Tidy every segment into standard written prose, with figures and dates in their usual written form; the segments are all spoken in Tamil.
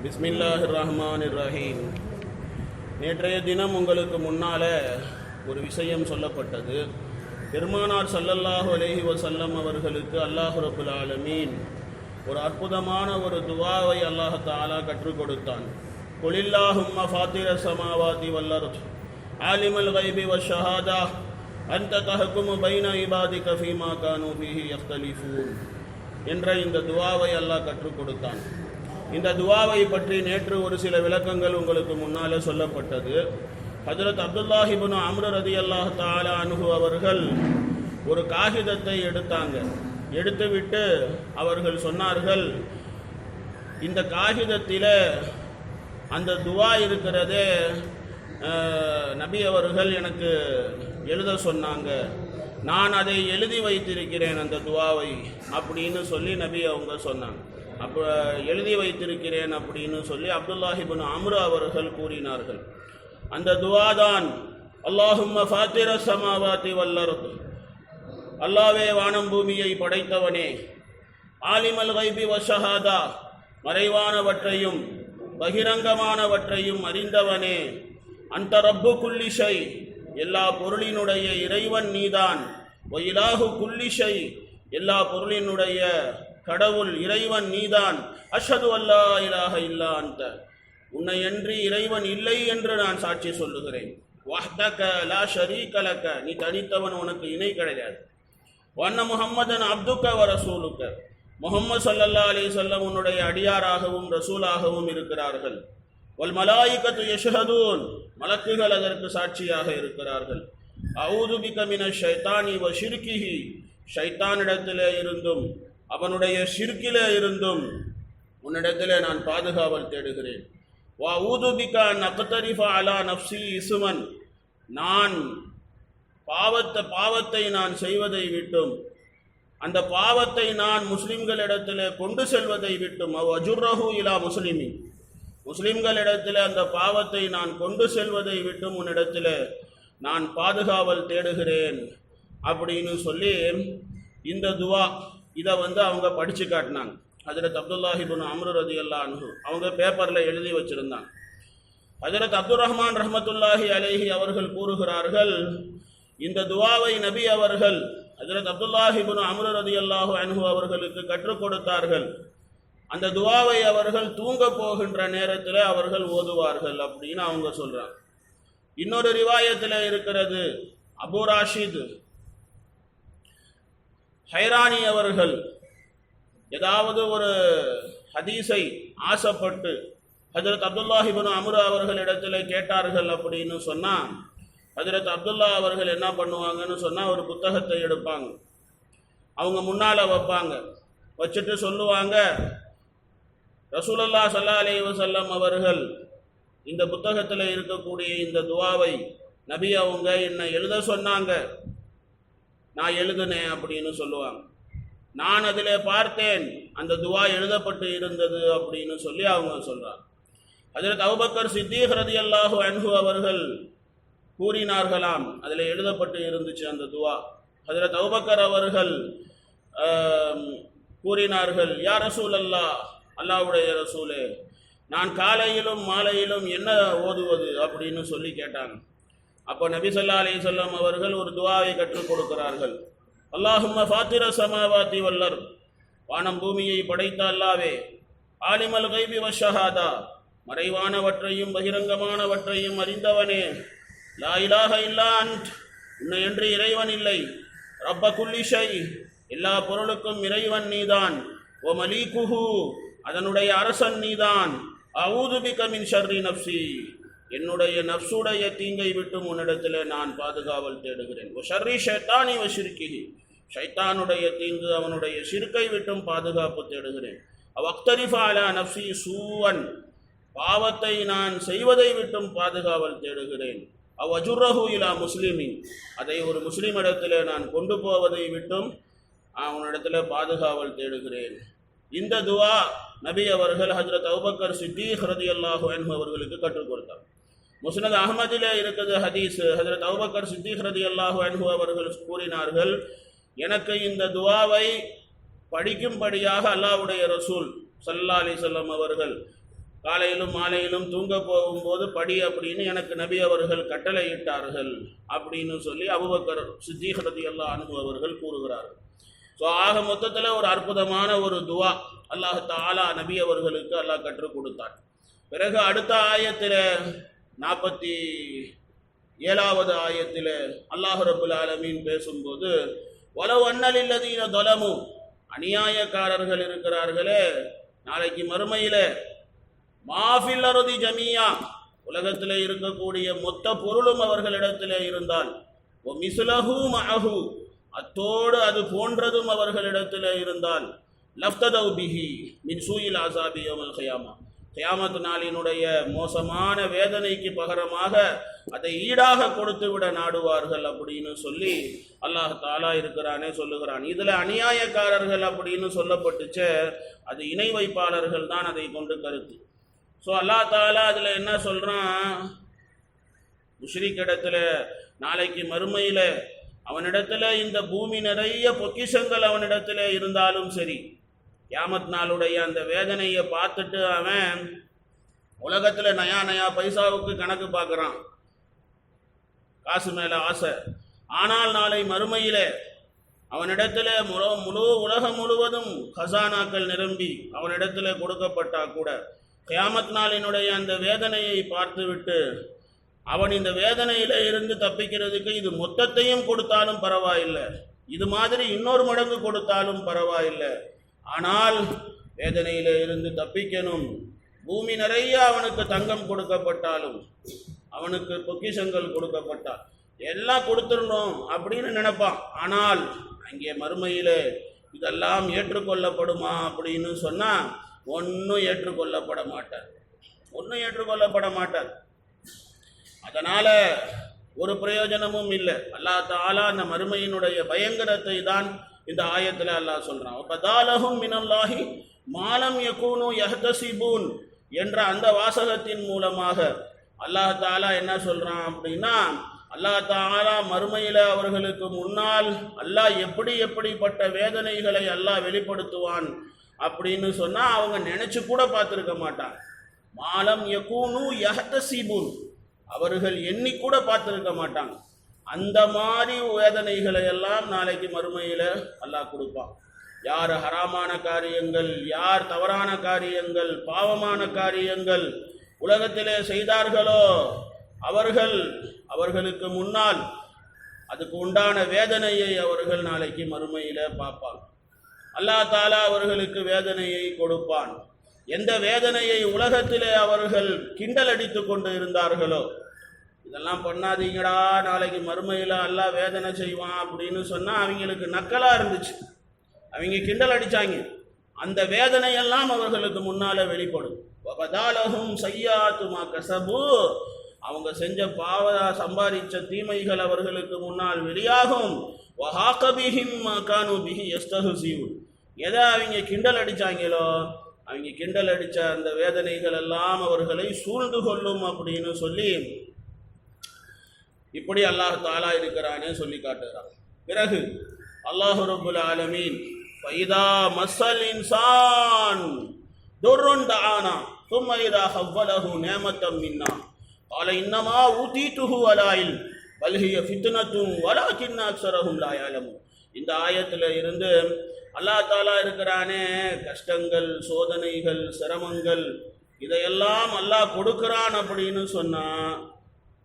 பிஸ்மில்லாஹிர் ரஹ்மானிர் ரஹீம். நேற்றைய தினம் உங்களுக்கு முன்னால் ஒரு விஷயம் சொல்லப்பட்டது. பெருமானார் ஸல்லல்லாஹு அலைஹி வஸல்லம் அவர்களுக்கு அல்லாஹ் ரப்புல் ஆலமீன் ஒரு அற்புதமான ஒரு துஆவை அல்லாஹ் தஆலா கற்றுக் கொடுத்தான். குலில்லாஹும்ம ஃபாத்திர ஸமாவாதி வல் அர்த் ஆலிமுல் கைபி வஷ்ஷஹாதா அன்த தஹ்குமு பைன இபாதிக ஃபீமா கானூ ஃபீஹி யக்தலிஃபூன் என்ற இந்த துஆவை அல்லாஹ் கற்றுக் கொடுத்தான். இந்த துஆவை பற்றி நேற்று ஒரு சில விளக்கங்கள் உங்களுக்கு முன்னாலே சொல்லப்பட்டது. ஹஜ்ரத் அப்துல்லாஹ் இப்னு அம்ர் ரலியல்லாஹு தஆலா அன்ஹு அவர்கள் ஒரு காகிதத்தை எடுத்துவிட்டு அவர்கள் சொன்னார்கள், இந்த காகிதத்தில் அந்த துஆ இருக்கிறதே நபி அவர்கள் எனக்கு எழுத சொன்னாங்க, நான் அதை எழுதி வைத்திருக்கிறேன் அந்த துஆவை அப்படின்னு சொல்லி நபி அவங்க சொன்னாங்க. அப்போ எழுதி வைத்திருக்கிறேன் அப்படின்னு சொல்லி அப்துல்லாஹ் இப்னு அம்ர் அவர்கள் கூறினார்கள். அந்த துஆ தான் அல்லாஹும்ம ஃபாத்திர ஸமாவாதி வல் அர்த், அல்லாஹ்வே வானம் பூமியை படைத்தவனே, ஆலிமல் கைபி வஷ்ஷஹாதா, மறைவானவற்றையும் பகிரங்கமானவற்றையும் அறிந்தவனே, அந்த ரப்பு குல்லி ஷை, எல்லா பொருளினுடைய இறைவன் நீதான், வ இலாஹு குல்லி ஷை, எல்லா பொருளினுடைய கடவுள் இறைவன் நீதான், அஷ்ஹது அல்லா இலாஹ இல்லா அன்த, உன்னையன்றி இறைவன் இல்லை என்று நான் சாட்சி சொல்லுகிறேன், வஹ்தக லா ஷரீக லக, நீ தனித்தவன், உனக்கு இணை கிடையாது, வன்ன முஹம்மதன் அப்துக வ ரசூலுக, முஹம்மது ஸல்லல்லாஹு அலைஹி வஸல்லம் உன்னுடைய அடியாராகவும் ரசூலாகவும் இருக்கிறார்கள், வல் மலாயிகத்து யஷ்ஹதூன், மலக்குகள் அதற்கு சாட்சியாக இருக்கிறார்கள், அஊது பிக மினஷ் ஷைத்தானி வ ஷிர்கிஹி, ஷைத்தானிடத்திலே இருந்தும் அவனுடைய ஷிர்கிலே இருந்தும் உன்னிடத்திலே நான் பாதுகாவல் தேடுகிறேன், வா ஊது பிக அன் அக்தரிஃப அலா நஃப்ஸி இஸ்மன், நான் பாவத்தை நான் செய்வதை விட்டும், அந்த பாவத்தை நான் முஸ்லிம்களிடத்தில் கொண்டு செல்வதை விட்டும், அவ் அஜுர்ரஹு இலா முஸ்லிமி, முஸ்லிம்களிடத்தில் அந்த பாவத்தை நான் கொண்டு செல்வதை விட்டும் உன்னிடத்தில் நான் பாதுகாவல் தேடுகிறேன் அப்படின்னு சொல்லி இந்த துஆ இதை அவங்க படித்து காட்டினாங்க. ஹஜ்ரத் அப்துல்லாஹ் இப்னு அம்ர் ரலியல்லாஹு அன்ஹு அவங்க பேப்பரில் எழுதி வச்சுருந்தாங்க. ஹஜ்ரத் அப்துர் ரஹ்மான் ரஹ்மத்துல்லாஹி அலைஹி அவர்கள் கூறுகிறார்கள், இந்த துஆவை நபி அவர்கள் ஹஜ்ரத் அப்துல்லாஹ் இப்னு அம்ர் ரலியல்லாஹு அன்ஹு அவர்களுக்கு கற்றுக் கொடுத்தார்கள். அந்த துஆவை அவர்கள் தூங்க போகின்ற நேரத்தில் அவர்கள் ஓதுவார்கள் அப்படின்னு அவங்க சொல்கிறாங்க. இன்னொரு ரிவாயத்தில் இருக்கிறது, அபு ராஷித் ஹைரானி அவர்கள் ஏதாவது ஒரு ஹதீஸை ஆசைப்பட்டு ஹஜ்ரத் அப்துல்லாஹ் இப்னு அம்ர் அவர்களிடத்தில் கேட்டார்கள் அப்படின்னு சொன்னால், ஹஜ்ரத் அப்துல்லா அவர்கள் என்ன பண்ணுவாங்கன்னு சொன்னால் ஒரு புத்தகத்தை எடுப்பாங்க, அவங்க முன்னால் வைப்பாங்க, வச்சுட்டு சொல்லுவாங்க, ரசூலுல்லாஹ் ஸல்லல்லாஹு அலைஹி வஸல்லம் அவர்கள் இந்த புத்தகத்தில் இருக்கக்கூடிய இந்த துஆவை நபி அவங்க என்னை எழுத சொன்னாங்க, நான் எழுதுனேன் அப்படின்னு சொல்லுவாங்க, நான் அதில் பார்த்தேன் அந்த துஆ எழுதப்பட்டு இருந்தது அப்படின்னு சொல்லி அவங்க சொல்கிறாங்க. ஹஜ்ரத் அபூபக்கர் சித்தீக் ரலியல்லாஹு அன்ஹு அவர்கள் கூறினார்களாம், அதில் எழுதப்பட்டு இருந்துச்சு அந்த துஆ. ஹஜ்ரத் அபூபக்கர் அவர்கள் கூறினார்கள், யா ரசூலல்லாஹ், அல்லாஹ்வுடைய ரசூலே, நான் காலையிலும் மாலையிலும் என்ன ஓதுவது அப்படின்னு சொல்லி கேட்டாங்க. அப்போ நபி ஸல்லல்லாஹு அலைஹி வஸல்லம் அவர்கள் ஒரு துஆவை கற்றுக் கொடுக்கிறார்கள். அல்லாஹும்ம ஃபாத்திர ஸமாவாதி வல் அர்த், வானம் பூமியை படைத்த அல்லாஹ்வே, ஆலிமல் கைபி வஷ்ஷஹாதா, மறைவானவற்றையும் பகிரங்கமானவற்றையும் அறிந்தவனே, லா இலாஹ இல்லா அன்ட், உன்னையன்றி இறைவன் இல்லை, ரப்ப குல்லி ஷை, எல்லா பொருளுக்கும் இறைவன் நீதான், ஓ மலீகுஹு, அதனுடைய அரசன் நீதான், அஊது பிக மின் ஷர்ரி நஃப்ஸி, என்னுடைய நஃப்ஸுடைய தீங்கை விட்டும் உன்னிடத்தில் நான் பாதுகாவல் தேடுகிறேன், ஓ ஷர்ரி ஷைத்தானி வ ஷிர்கிஹி, ஷைத்தானுடைய தீங்கு அவனுடைய ஷிர்கை விட்டும் பாதுகாப்பு தேடுகிறேன், அவ் அக்தரிஃப அலா நஃப்ஸி சூவன், பாவத்தை நான் செய்வதை விட்டும் பாதுகாவல் தேடுகிறேன், அவ் அஜுர்ரஹு இலா முஸ்லிமின், அதை ஒரு முஸ்லிமிடத்தில் நான் கொண்டு போவதை விட்டும் அவனிடத்தில் பாதுகாவல் தேடுகிறேன். இந்த துஆ நபி அவர்கள் ஹஜ்ரத் அபூபக்கர் சித்தீக் ரலியல்லாஹு அன்ஹு அவர்களுக்கு கற்றுக் கொடுத்தார். முஸ்னத் அஹ்மதிலே இருக்குது ஹதீஸ், ஹஜ்ரத் அபூபக்கர் சித்தீக் ரலியல்லாஹு அன்ஹு அவர்கள் கூறினார்கள், எனக்கு இந்த துஆவை படிக்கும்படியாக அல்லாஹ்வுடைய ரசூல் ஸல்லல்லாஹு அலைஹி வஸல்லம் அவர்கள் காலையிலும் மாலையிலும் தூங்க போகும்போது படி அப்படின்னு எனக்கு நபி அவர்கள் கட்டளையிட்டார்கள் அப்படின்னு சொல்லி அபூபக்கர் சித்தீக் ரலியல்லாஹு அன்ஹு அவர்கள் கூறுகிறார்கள். ஸோ ஆக மொத்தத்தில் ஒரு அற்புதமான ஒரு துவா அல்லாஹ் தஆலா நபி அவர்களுக்கு அல்லாஹ் கற்றுக் கொடுத்தார். பிறகு அடுத்த ஆயத்தில் 47வது ஆயத்தில் அல்லாஹ் ரப்புல் ஆலமீன் பேசும்போது வலவ் அன்னலில்லதீன ظلموا அநியாயக்காரர்கள் இருக்கிறார்களே, நாளைக்கு மறுமையில் மாஃபில் அர்தி ஜமீஆ உலகத்தில் இருக்கக்கூடிய மொத்த பொருளும் அவர்களிடத்தில் இருந்தால் ஓ மிஸ்லஹு மஅஹு அத்தோடு அது போன்றதும் அவர்களிடத்தில் இருந்தால் லஃப்ததவ் பிஹி மின் சூயில் ஆசாபி யௌமல் கியாமா கியாமத் நாளினுடைய மோசமான வேதனைக்கு பகரமாக அதை ஈடாக கொடுத்து விட நாடுவார்கள் அப்படின்னு சொல்லி அல்லாஹ் தஆலா இருக்கிறானே சொல்லுகிறான். இதில் அநியாயக்காரர்கள் அப்படின்னு சொல்லப்பட்டுச்சு, அது இணை வைப்பாளர்கள் தான் அதை கொண்டு கருத்து. ஸோ அல்லாஹ் தஆலா அதில் என்ன சொல்கிறான், முஷ்ரிக் இடத்துல நாளைக்கு மறுமையில் அவனிடத்துல இந்த பூமி நிறைய பொக்கிஷங்கள் அவனிடத்துல இருந்தாலும் சரி, கியாமத் நாளுடைய அந்த வேதனையை பார்த்துட்டு அவன் உலகத்தில் நயா பைசாவுக்கு கணக்கு பார்க்குறான், காசு மேலே ஆசை. ஆனால் நாளை மறுமையில் அவனிடத்தில் முழு உலகம் முழுவதும் கசானாக்கள் நிரம்பி அவனிடத்தில் கொடுக்கப்பட்டா கூட கியாமத் நாளினுடைய அந்த வேதனையை பார்த்துவிட்டு அவன் இந்த வேதனையில் இருந்து தப்பிக்கிறதுக்கு இது மொத்தத்தையும் கொடுத்தாலும் பரவாயில்லை, இது மாதிரி இன்னொரு மடங்கு கொடுத்தாலும் பரவாயில்லை, ஆனால் வேதனையில் இருந்து தப்பிக்கணும். பூமி நிறைய அவனுக்கு தங்கம் கொடுக்கப்பட்டாலும் அவனுக்கு பொக்கிஷங்கள் கொடுக்கப்பட்டால் எல்லாம் கொடுத்துடணும் அப்படின்னு நினைப்பான். ஆனால் அங்கே மறுமையில் இதெல்லாம் ஏற்றுக்கொள்ளப்படுமா அப்படின்னு சொன்னால் ஒன்றும் ஏற்றுக்கொள்ளப்பட மாட்டார். அதனால் ஒரு பிரயோஜனமும் இல்லை. அல்லாஹ் தஆலா அந்த மறுமையினுடைய பயங்கரத்தை தான் இந்த ஆயத்தில் அல்லாஹ் சொல்கிறான். பதாலஹும் மினல்லாஹி மாலம் யகூனு யஹ்தஸிபூன் என்ற அந்த வாசகத்தின் மூலமாக அல்லாஹ் தஆலா என்ன சொல்கிறான் அப்படின்னா, அல்லாஹ் தஆலா மறுமையில் அவர்களுக்கு முன்னால் அல்லாஹ் எப்படிப்பட்ட வேதனைகளை அல்லாஹ் வெளிப்படுத்துவான் அப்படின்னு சொன்னால் அவங்க நினச்சி கூட பார்த்துருக்க மாட்டாங்க. மாலம் யகூனு யஹ்தஸிபூன் அவர்கள் எண்ணிக்கூட பார்த்துருக்க மாட்டாங்க. அந்த மாதிரி வேதனைகளை எல்லாம் நாளைக்கு மறுமையில் அல்லாஹ் கொடுப்பான். யார் ஹராமான காரியங்கள், யார் தவறான காரியங்கள், பாவமான காரியங்கள் உலகத்திலே செய்தார்களோ அவர்களுக்கு முன்னால் அதுக்கு உண்டான வேதனையை அவர்கள் நாளைக்கு மறுமையில் பார்ப்பாங்க. அல்லாஹ் தஆலா அவர்களுக்கு வேதனையை கொடுப்பான். எந்த வேதனையை உலகத்திலே அவர்கள் கிண்டல் அடித்து கொண்டு இருந்தார்களோ, இதெல்லாம் பண்ணாதீங்கடா நாளைக்கு மறுமையில் அல்லாஹ் வேதனை செய்வான் அப்படின்னு சொன்னால் அவங்களுக்கு நக்கலாக இருந்துச்சு, அவங்க கிண்டல் அடித்தாங்க, அந்த வேதனையெல்லாம் அவர்களுக்கு முன்னால் வெளிப்படும். வபதாலஹும் சய்யாத்து மா கஸபு அவங்க செஞ்ச சம்பாதிச்ச தீமைகள் அவர்களுக்கு முன்னால் வெளியாகும். வஹாக பிஹிம் மா கானு பிஹி யஸ்தஹ்சிஊன் எதை அவங்க கிண்டல் அடித்தாங்களோ அவங்க கிண்டல் அடித்த அந்த வேதனைகள் எல்லாம் அவர்களை சூழ்ந்து கொள்ளும் அப்படின்னு சொல்லி இப்படி அல்லாஹ் தஆலா இருக்கிறானே சொல்லி காட்டுகிறான். பிறகு அல்லாஹ் ரப்புல் ஆலமீன் ஃபைதா மஸ்ஸல் இன்சான் துர்ருன் தஆனா ثم إذا خولله نعمة منا قال إنما أوتيته على علم بل هي فتنة ولكن أكثرهم لا يعلمون. இந்த ஆயத்தில் இருந்து அல்லாஹ் தஆலா இருக்கிறானே, கஷ்டங்கள், சோதனைகள், சிரமங்கள் இதையெல்லாம் அல்லாஹ் கொடுக்கிறான் அப்படின்னு சொன்னால்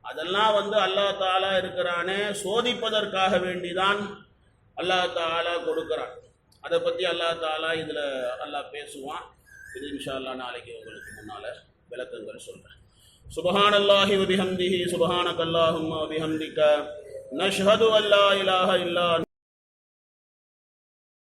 அதெல்லாம் அல்லாஹ் தஆலா இருக்கிறானே சோதிப்பதற்காக வேண்டிதான் அல்லாஹ் தஆலா கொடுக்கிறான். அதை பற்றி அல்லாஹ் தஆலா இதில் அல்லாஹ் பேசுவான். இது இன்ஷா அல்லாஹ் நாளைக்கு உங்களுக்கு முன்னால் விளக்கங்கள் சொல்கிறேன். சுப்ஹானல்லாஹி வ பிஹம்திஹி சுப்ஹானக்கல்லாஹும்ம வ பிஹம்திக நஷ்ஹது அல்லா இலாஹ இல்லா